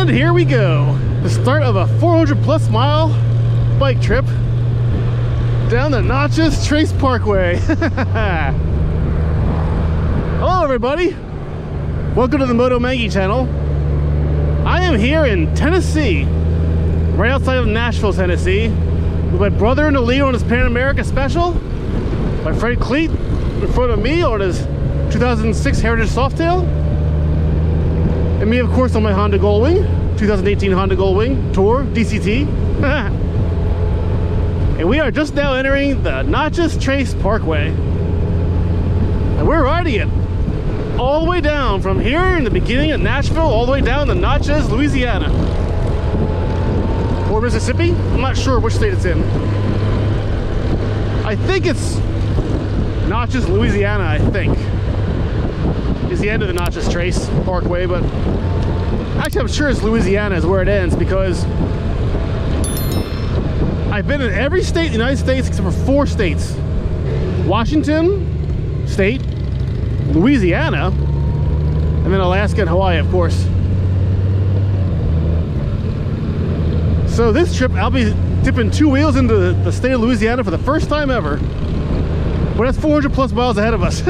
And here we go. The start of a 400+ mile bike trip down the Natchez Trace Parkway. Hello everybody. Welcome to the Moto Mengy channel. I am here in Tennessee, right outside of Nashville, Tennessee, with my brother in the lead on his Pan America Special, my friend Cleet in front of me on his 2006 Heritage Softail, and me of course on my Honda Goldwing, 2018 Honda Goldwing Tour DCT. And we are just now entering the Natchez Trace Parkway, and we're riding it all the way down from here in the beginning of Nashville all the way down to Natchez, Louisiana, or Mississippi. I'm not sure which state it's in. I think it's Natchez, Louisiana, I think is the end of the Natchez Trace Parkway, but actually I'm sure it's Louisiana is where it ends, because I've been in every state in the United States except for 4 states: Washington State, Louisiana, and then Alaska and Hawaii, of course. So this trip I'll be dipping 2 wheels into the state of Louisiana for the first time ever, but that's 400+ miles ahead of us.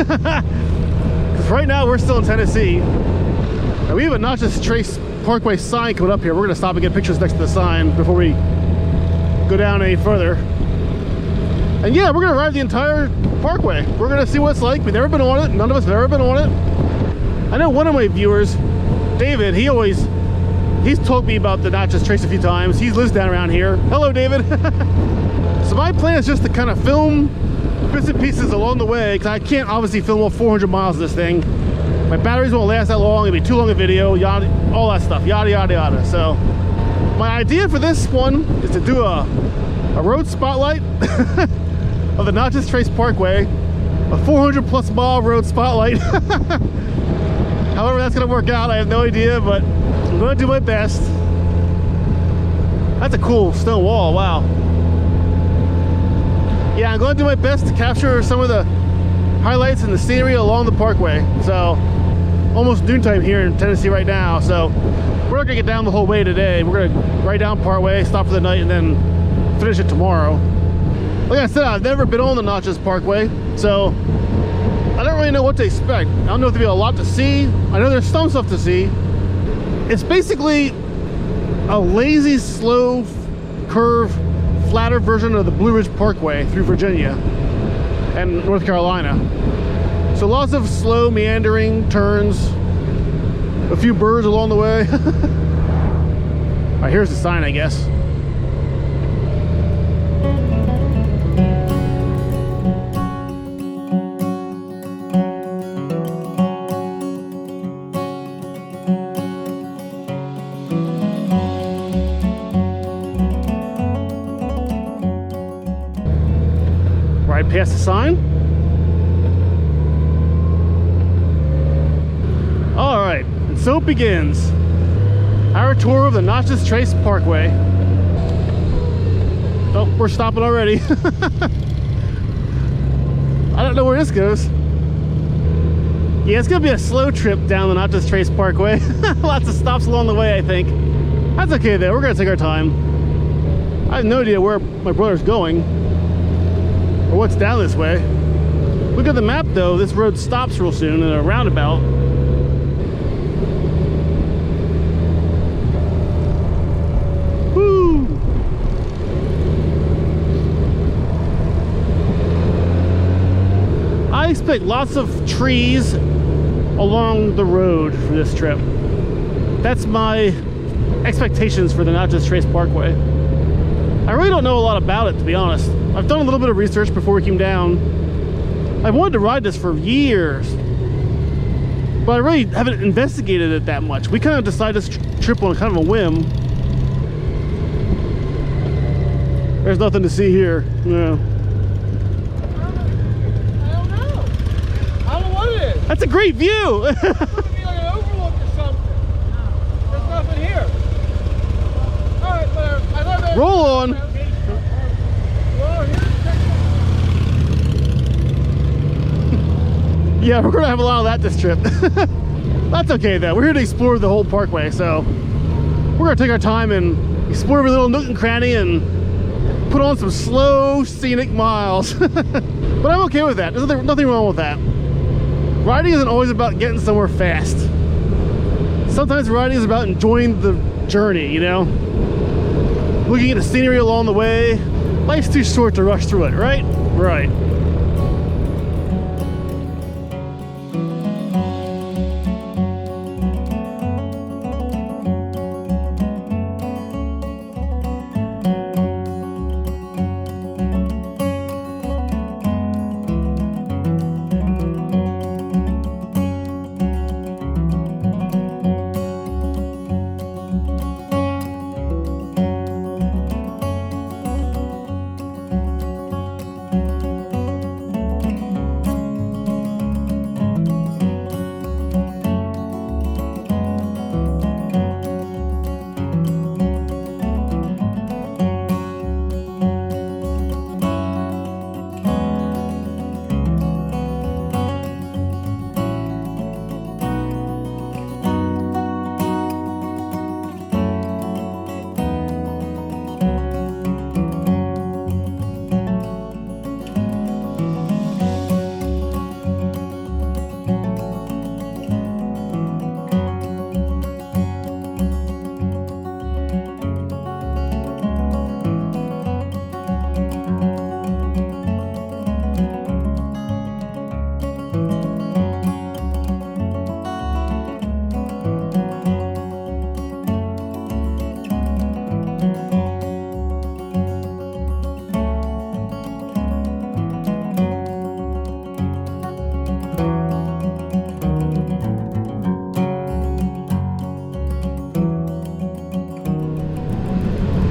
Because right now we're still in Tennessee, and we have a Natchez Trace Parkway sign coming up here. We're gonna stop and get pictures next to the sign before we go down any further. And yeah, we're gonna ride the entire parkway. We're gonna see what it's like. We've never been on it. None of us have ever been on it. I know one of my viewers, David, he's told me about the Natchez Trace a few times. He lives down around here. Hello, David. So my plan is just to kind of film bits and pieces along the way, because I can't obviously film all 400 miles of this thing. My batteries won't last that long. It'll be too long a video, yada, all that stuff, yada, yada, yada. So my idea for this one is to do a road spotlight of the Natchez Trace Parkway, a 400+ mile road spotlight. However that's gonna work out, I have no idea, but I'm gonna do my best. That's a cool stone wall, wow. Yeah, I'm gonna do my best to capture some of the highlights and the scenery along the parkway. So almost noontime here in Tennessee right now, so we're not gonna get down the whole way today. We're gonna ride down part way, stop for the night, and then finish it tomorrow. Like I said, I've never been on the Natchez Parkway, so I don't really know what to expect. I don't know if there'll be a lot to see. I know there's some stuff to see. It's basically a lazy, slow curve, flatter version of the Blue Ridge Parkway through Virginia and North Carolina. So lots of slow, meandering turns, a few birds along the way. All right, here's the sign, I guess. Right past the sign. All right, and so it begins. Our tour of the Natchez Trace Parkway. Oh, we're stopping already. I don't know where this goes. Yeah, it's gonna be a slow trip down the Natchez Trace Parkway. Lots of stops along the way, I think. That's okay though, we're gonna take our time. I have no idea where my brother's going or what's down this way. Look at the map though, this road stops real soon in a roundabout. Woo! I expect lots of trees along the road for this trip. That's my expectations for the Natchez Trace Parkway. I really don't know a lot about it, to be honest. I've done a little bit of research before we came down. I've wanted to ride this for years, but I really haven't investigated it that much. We kind of decided this trip on kind of a whim. There's nothing to see here. No. That's a great view. It's supposed to be like an overlook or something. There's nothing here. All right, but I thought that Roll on. Well, here's Yeah, we're gonna have a lot of that this trip. That's okay though. We're here to explore the whole parkway, so we're gonna take our time and explore every little nook and cranny and put on some slow, scenic miles. But I'm okay with that. There's nothing wrong with that. Riding isn't always about getting somewhere fast. Sometimes riding is about enjoying the journey, you know? Looking at the scenery along the way. Life's too short to rush through it, right? Right.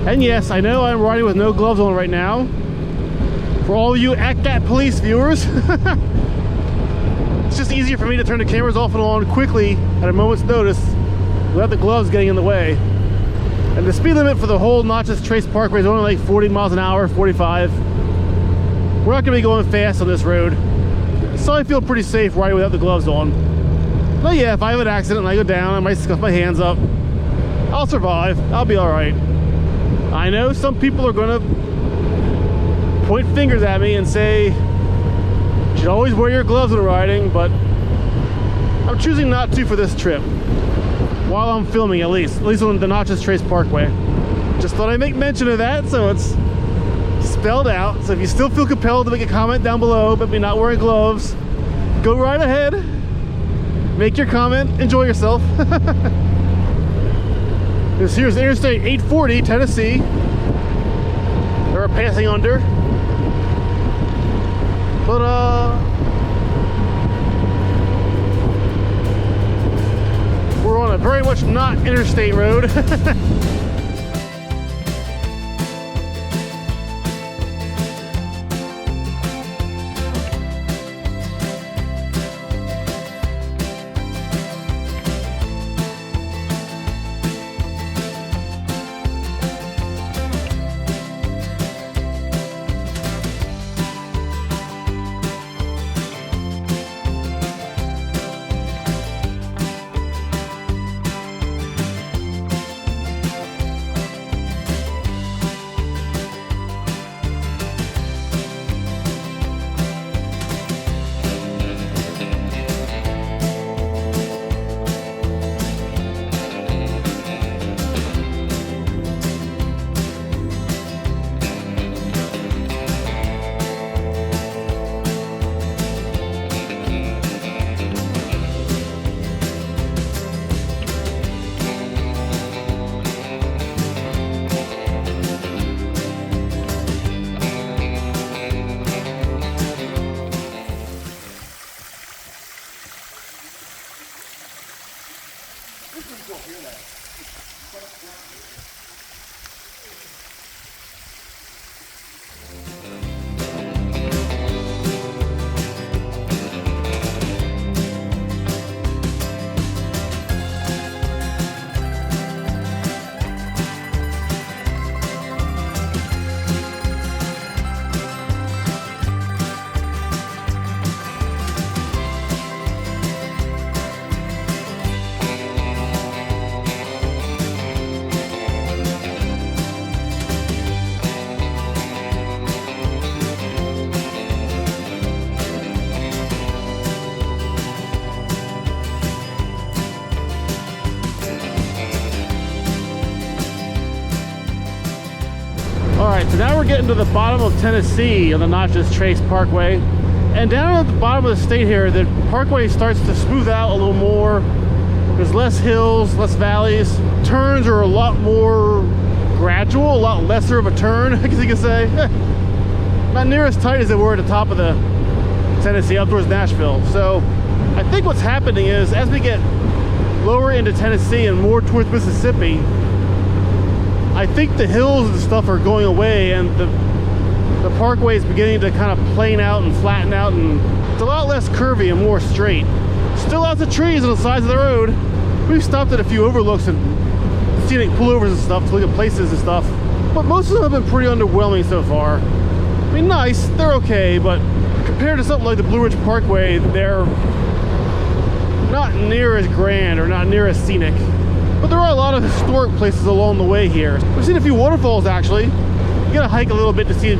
And yes, I know I'm riding with no gloves on right now. For all you ACAT police viewers, it's just easier for me to turn the cameras off and on quickly at a moment's notice without the gloves getting in the way. And the speed limit for the whole Natchez Trace Parkway is only like 40 miles an hour, 45. We're not gonna be going fast on this road, so I feel pretty safe riding without the gloves on. But yeah, if I have an accident and I go down, I might scuff my hands up. I'll survive, I'll be all right. I know some people are gonna point fingers at me and say you should always wear your gloves when riding, but I'm choosing not to for this trip. While I'm filming, at least on the Natchez Trace Parkway. Just thought I'd make mention of that, so it's spelled out. So if you still feel compelled to make a comment down below about me not wearing gloves, go right ahead, make your comment, enjoy yourself. Here's Interstate 840, Tennessee, that we're passing under. But we're on a very much not interstate road. All right, so now we're getting to the bottom of Tennessee on the Natchez Trace Parkway. And down at the bottom of the state here, the parkway starts to smooth out a little more. There's less hills, less valleys. Turns are a lot more gradual, a lot lesser of a turn, I guess you could say. Not near as tight as they were at the top of the Tennessee up towards Nashville. So I think what's happening is as we get lower into Tennessee and more towards Mississippi, I think the hills and stuff are going away and the parkway is beginning to kind of plane out and flatten out, and it's a lot less curvy and more straight. Still lots of trees on the sides of the road. We've stopped at a few overlooks and scenic pullovers and stuff to look at places and stuff, but most of them have been pretty underwhelming so far. I mean, nice, they're okay, but compared to something like the Blue Ridge Parkway, they're not near as grand or not near as scenic. But there are a lot of historic places along the way here. We've seen a few waterfalls actually. You gotta hike a little bit to see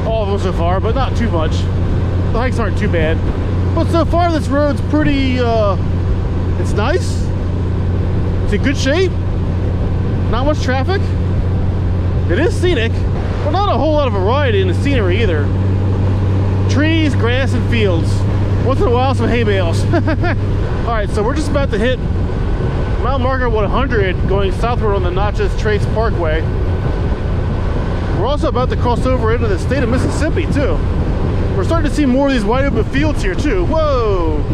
all of them so far, but not too much. The hikes aren't too bad. But so far this road's pretty, it's nice. It's in good shape. Not much traffic. It is scenic, but not a whole lot of variety in the scenery either. Trees, grass, and fields. Once in a while, some hay bales. All right, so we're just about to hit mile marker 100 going southward on the Natchez Trace Parkway. We're also about to cross over into the state of Mississippi too. We're starting to see more of these wide open fields here too. Whoa!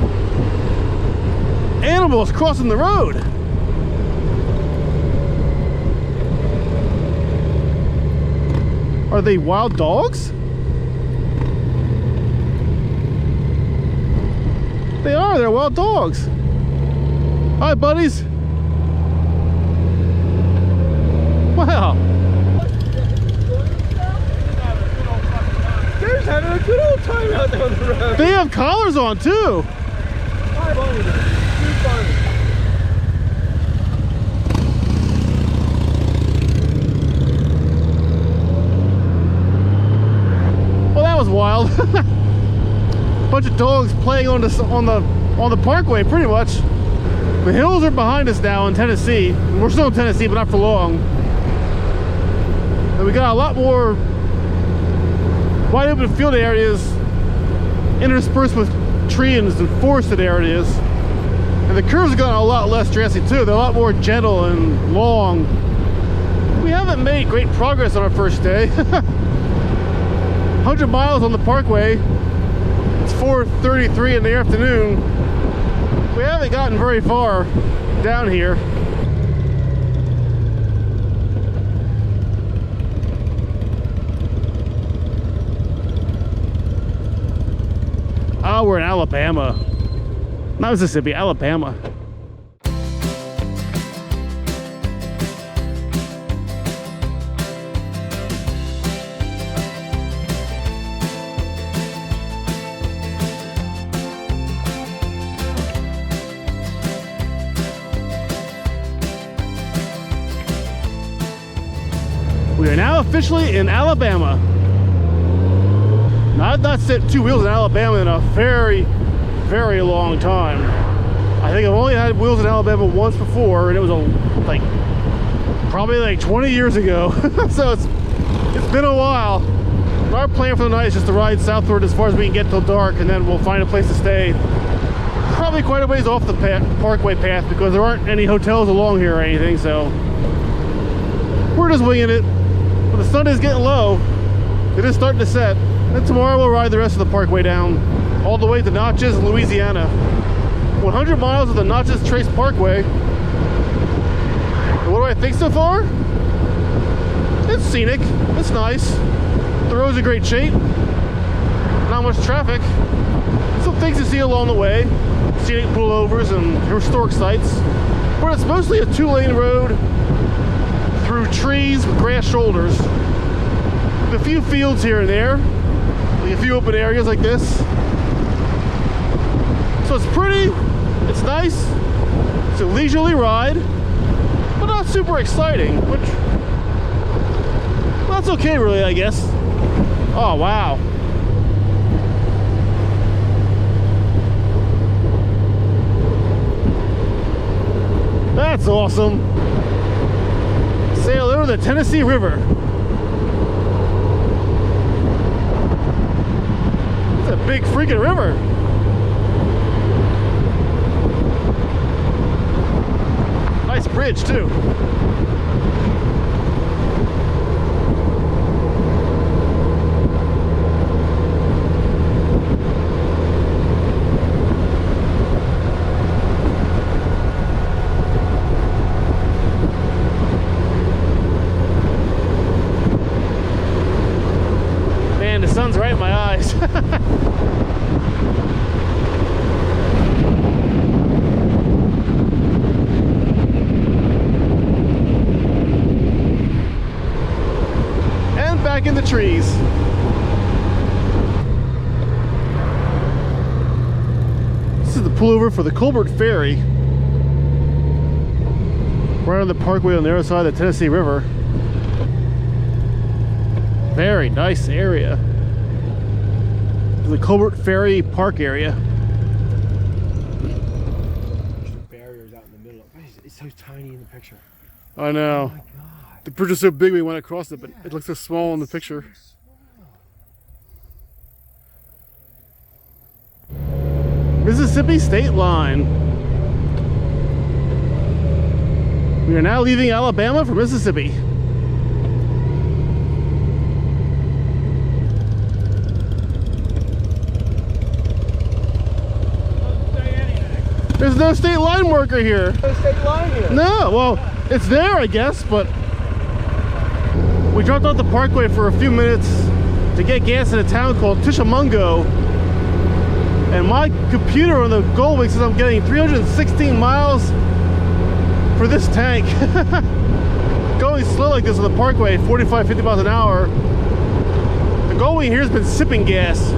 Animals crossing the road. Are they wild dogs? They are, they're wild dogs. Hi, buddies. Wow. They're having a good old time out there on the road. They have collars on too. Hi, buddy. Too funny. Well, that was wild. Bunch of dogs playing on the parkway, pretty much. The hills are behind us now in Tennessee. We're still in Tennessee, but not for long. And we got a lot more wide open field areas interspersed with trees and forested areas. And the curves have gotten a lot less drastic too. They're a lot more gentle and long. We haven't made great progress on our first day. 100 miles on the parkway. It's 4:33 in the afternoon. We haven't gotten very far down here. Oh, we're in Alabama. Not Mississippi, Alabama. We are now officially in Alabama. Now, I've not set two wheels in Alabama in a very, very long time. I think I've only had wheels in Alabama once before, and it was probably like 20 years ago. So it's been a while. Our plan for the night is just to ride southward as far as we can get till dark, and then we'll find a place to stay. Probably quite a ways off the parkway path because there aren't any hotels along here or anything, so we're just winging it. But the sun is getting low. It is starting to set. And tomorrow we'll ride the rest of the parkway down all the way to Natchez, Louisiana. 100 miles of the Natchez Trace Parkway. And what do I think so far? It's scenic. It's nice. The road's in great shape. Not much traffic. Some things to see along the way. Scenic pullovers and historic sites. But it's mostly a two-lane road through trees with grass shoulders. With a few fields here and there. Like a few open areas like this. So it's pretty, it's nice, it's a leisurely ride, but not super exciting, which, well, that's okay really, I guess. Oh, wow. That's awesome. Sail over the Tennessee River. big freaking river. Nice bridge too. Man, the sun's right in my eyes. In the trees. This is the pullover for the Colbert Ferry, right on the parkway on the other side of the Tennessee River. Very nice area. The Colbert Ferry Park area. Barriers out in the middle. It's so tiny in the picture. I know. Oh my God. The bridge is so big we went across it, but it looks so small in the picture. Mississippi State Line. We are now leaving Alabama for Mississippi. There's no state line marker here. No state line here. No, well, it's there, I guess, but we dropped off the parkway for a few minutes to get gas in a town called Tishomingo, and my computer on the Goldwing says I'm getting 316 miles for this tank. Going slow like this on the parkway, 45, 50 miles an hour. The Goldwing here has been sipping gas.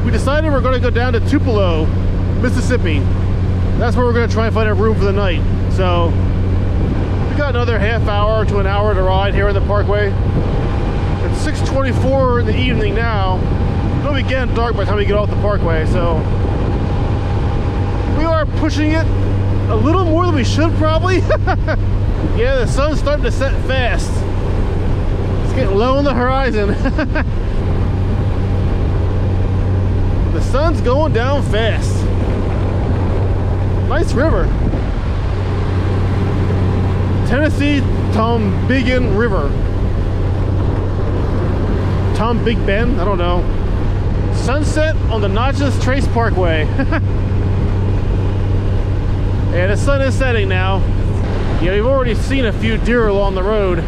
We decided we're going to go down to Tupelo, Mississippi. That's where we're going to try and find a room for the night. So we got another half hour to an hour to ride here on the parkway. It's 6:24 in the evening now. It'll be getting dark by the time we get off the parkway, so we are pushing it a little more than we should probably. Yeah, the sun's starting to set fast. It's getting low on the horizon. The sun's going down fast. Nice river. Tennessee Tombigbee River. Tom Big Ben? I don't know. Sunset on the Natchez Trace Parkway. Yeah, the sun is setting now. Yeah, we've already seen a few deer along the road.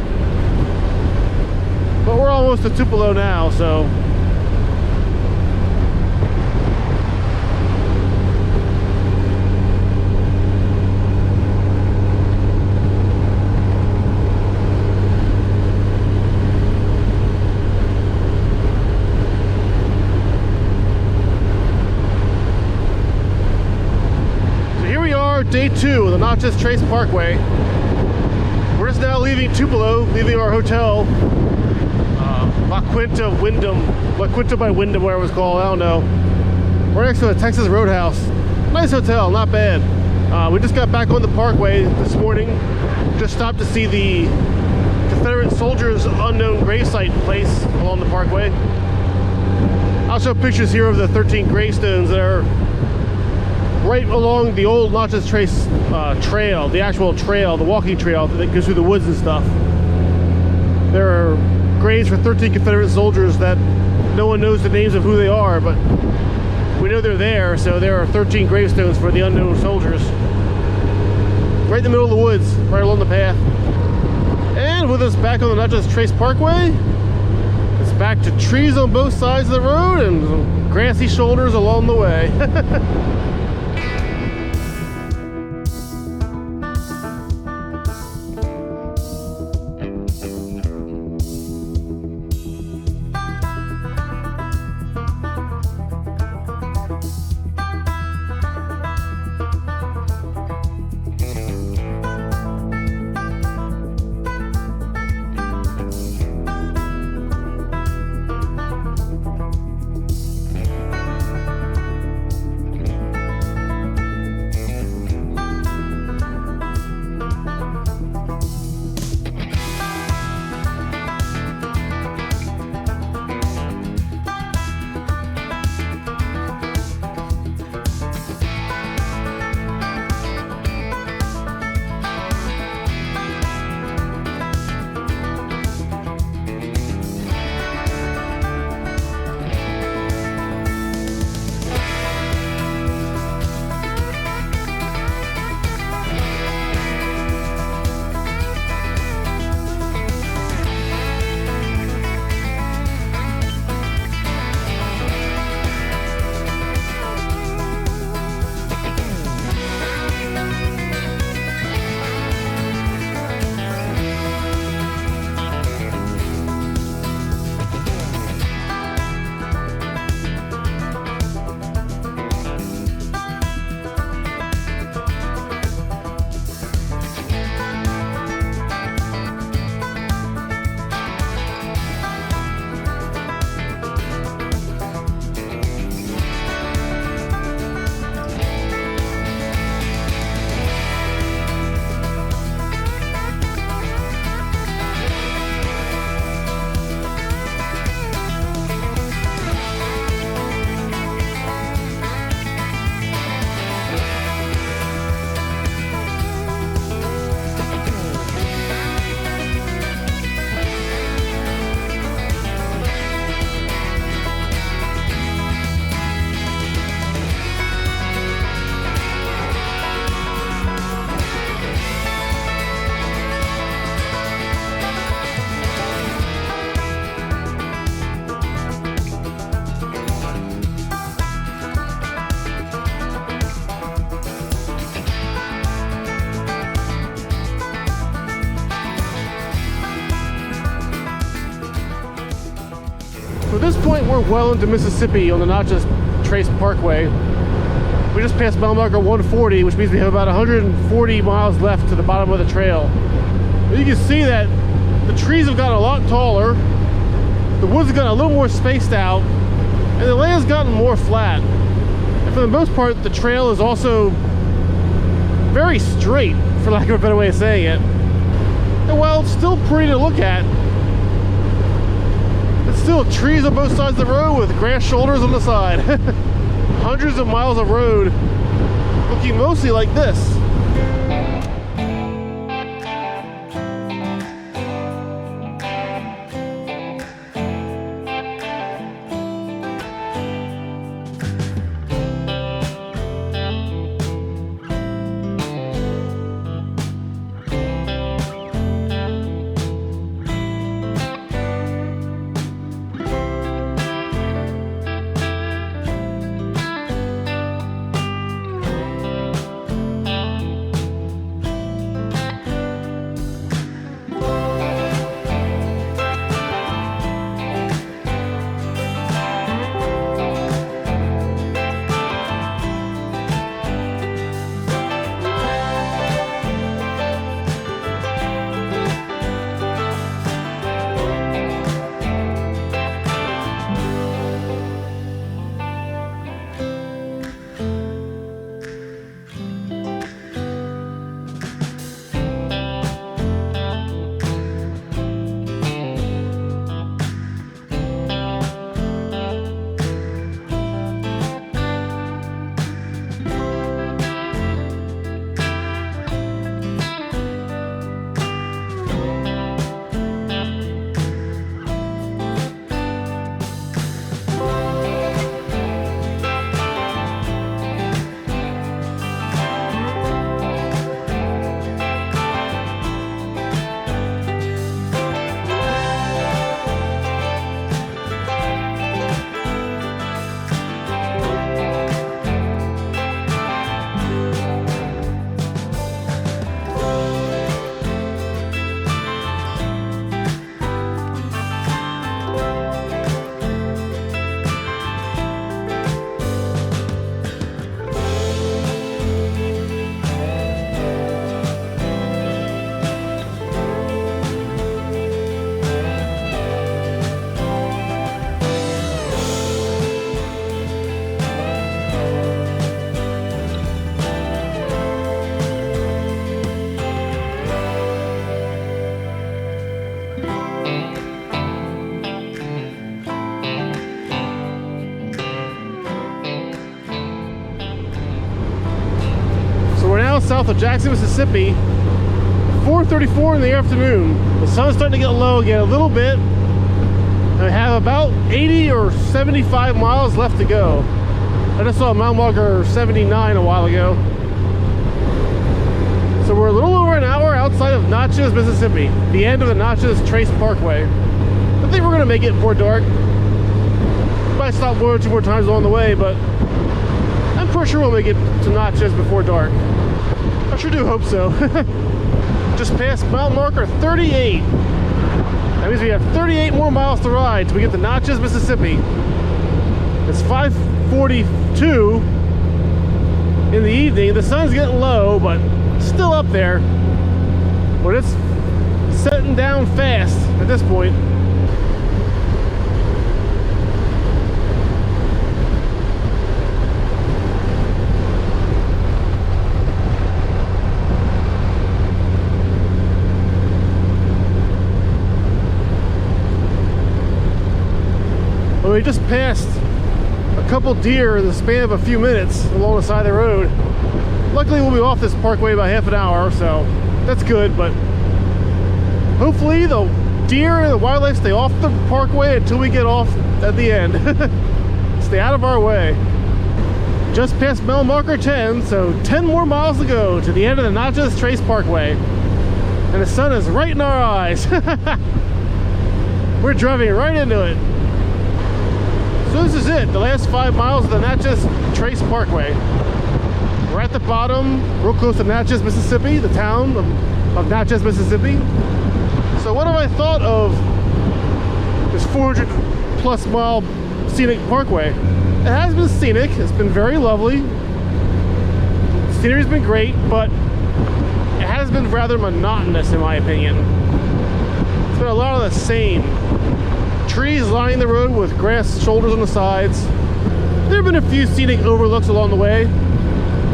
But we're almost to Tupelo now, so day 2 of the Natchez Trace Parkway. We're just now leaving Tupelo, leaving our hotel, La Quinta by Wyndham, whatever it was called, I don't know. We're next to the Texas Roadhouse. Nice hotel, not bad. We just got back on the parkway this morning. Just stopped to see the Confederate soldiers' unknown gravesite place along the parkway. I'll show pictures here of the 13 gravestones that are right along the old Natchez Trace trail, the actual trail, the walking trail that goes through the woods and stuff. There are graves for 13 Confederate soldiers that no one knows the names of who they are, but we know they're there, so there are 13 gravestones for the unknown soldiers. Right in the middle of the woods, right along the path. And with us back on the Natchez Trace Parkway, it's back to trees on both sides of the road and some grassy shoulders along the way. So at this point, we're well into Mississippi on the Natchez Trace Parkway. We just passed mile marker 140, which means we have about 140 miles left to the bottom of the trail. But you can see that the trees have gotten a lot taller, the woods have gotten a little more spaced out, and the land's gotten more flat. And for the most part, the trail is also very straight, for lack of a better way of saying it. And while it's still pretty to look at, it's still trees on both sides of the road with grass shoulders on the side. Hundreds of miles of road looking mostly like this. South of Jackson, Mississippi, 4:34 in the afternoon. The sun's starting to get low again a little bit. And I have about 80 or 75 miles left to go. I just saw a mile marker 79 a while ago. So we're a little over an hour outside of Natchez, Mississippi, the end of the Natchez Trace Parkway. I think we're gonna make it before dark. Might stop one or two more times along the way, but I'm pretty sure we'll make it to Natchez before dark. I sure do hope so. Just passed mile marker 38. That means we have 38 more miles to ride till we get to Natchez, Mississippi. It's 5:42 in the evening. The sun's getting low, but still up there. But it's setting down fast at this point. Well, we just passed a couple deer in the span of a few minutes along the side of the road. Luckily, we'll be off this parkway by half an hour, so that's good, but hopefully the deer and the wildlife stay off the parkway until we get off at the end. Stay out of our way. Just past mile marker 10, so 10 more miles to go to the end of the Natchez Trace Parkway. And the sun is right in our eyes. We're driving right into it. So this is it, the last 5 miles of the Natchez Trace Parkway. We're at the bottom, real close to Natchez, Mississippi, the town of Natchez, Mississippi. So what have I thought of this 400 plus mile scenic parkway. It has been scenic, it's been very lovely. Scenery's been great, but it has been rather monotonous in my opinion. It's been a lot of the same. Trees lining the road with grass shoulders on the sides. There have been a few scenic overlooks along the way.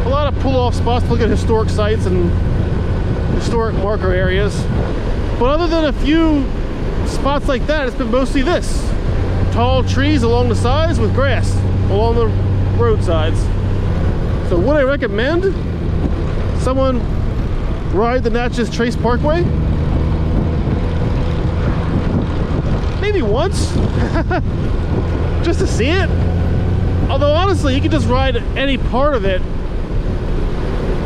A lot of pull-off spots to look at historic sites and historic marker areas. But other than a few spots like that, it's been mostly this. Tall trees along the sides with grass along the roadsides. So would I recommend someone ride the Natchez Trace Parkway? Maybe once, just to see it. Although honestly, you could just ride any part of it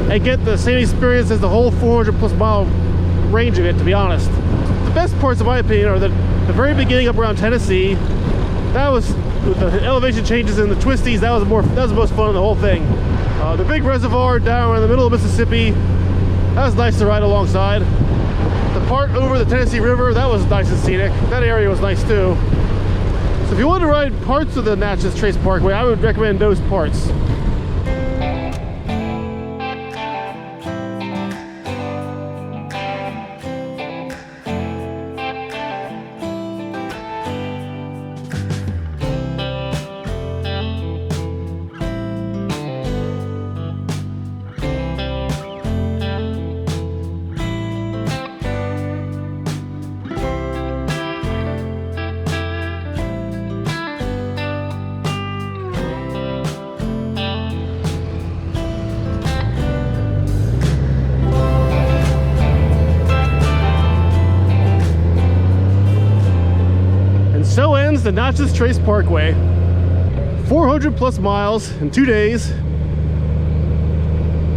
and get the same experience as the whole 400 plus mile range of it, to be honest. The best parts, in my opinion, are the very beginning up around Tennessee. That was, with the elevation changes and the twisties, that was the most fun of the whole thing. The big reservoir down in the middle of Mississippi, that was nice to ride alongside. The part over the Tennessee River, that was nice and scenic. That area was nice too. So if you want to ride parts of the Natchez Trace Parkway, I would recommend those parts. So ends the Natchez Trace Parkway. 400 plus miles in 2 days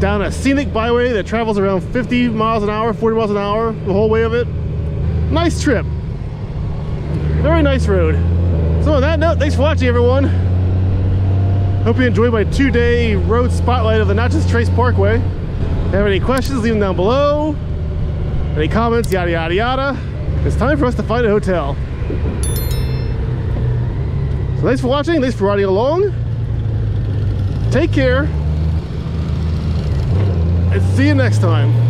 down a scenic byway that travels around 50 miles an hour, 40 miles an hour, the whole way of it. Nice trip. Very nice road. So on that note, thanks for watching, everyone. Hope you enjoyed my 2-day road spotlight of the Natchez Trace Parkway. If you have any questions, leave them down below. Any comments, yada yada yada. It's time for us to find a hotel. So thanks for watching, thanks for riding along. Take care, and see you next time.